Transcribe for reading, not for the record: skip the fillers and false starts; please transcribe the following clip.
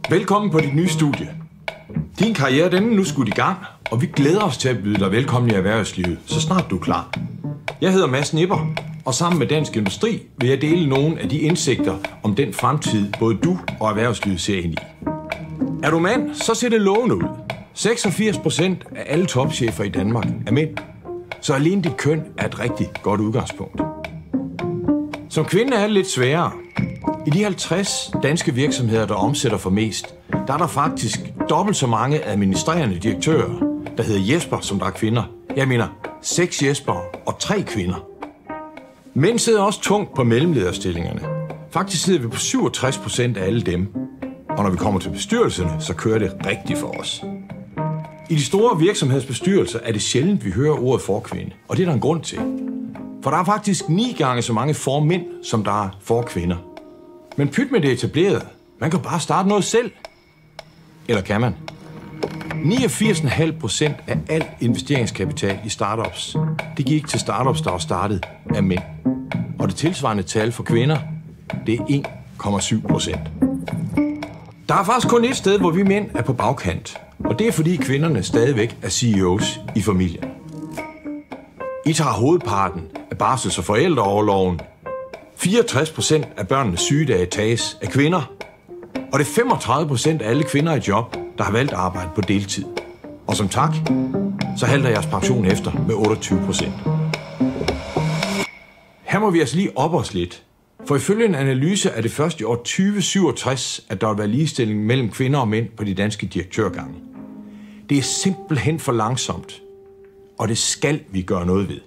Velkommen på dit nye studie. Din karriere den er nu skudt i gang, og vi glæder os til at byde dig velkommen i erhvervslivet, så snart du er klar. Jeg hedder Mads Nipper, og sammen med Dansk Industri vil jeg dele nogle af de indsigter om den fremtid, både du og erhvervslivet ser ind i. Er du mand, så ser det lovende ud. 86% af alle topchefer i Danmark er mænd, så alene dit køn er et rigtig godt udgangspunkt. Som kvinde er det lidt sværere. I de 50 danske virksomheder, der omsætter for mest, der er der faktisk dobbelt så mange administrerende direktører, der hedder Jesper, som der er kvinder. Jeg mener 6 Jesper og 3 kvinder. Mænd sidder også tungt på mellemlederstillingerne. Faktisk sidder vi på 67% af alle dem. Og når vi kommer til bestyrelserne, så kører det rigtigt for os. I de store virksomhedsbestyrelser er det sjældent, vi hører ordet forkvinde. Og det er der en grund til. For der er faktisk 9 gange så mange formænd, som der er forkvinder. Men pyt med det etableret. Man kan bare starte noget selv. Eller kan man? 89,5% af al investeringskapital i startups, det gik til startups, der var startet af mænd. Og det tilsvarende tal for kvinder, det er 1,7%. Der er faktisk kun et sted, hvor vi mænd er på bagkant. Og det er fordi kvinderne stadigvæk er CEOs i familien. I tager hovedparten af barsels- og forældreorloven. 64% af børnenes sygedage tages af kvinder. Og det er 35% af alle kvinder i job, der har valgt at arbejde på deltid. Og som tak, så halter jeres pension efter med 28%. Her må vi altså lige op os lidt. For ifølge en analyse er det først i år 2067, at der vil være ligestilling mellem kvinder og mænd på de danske direktørgange. Det er simpelthen for langsomt, og det skal vi gøre noget ved.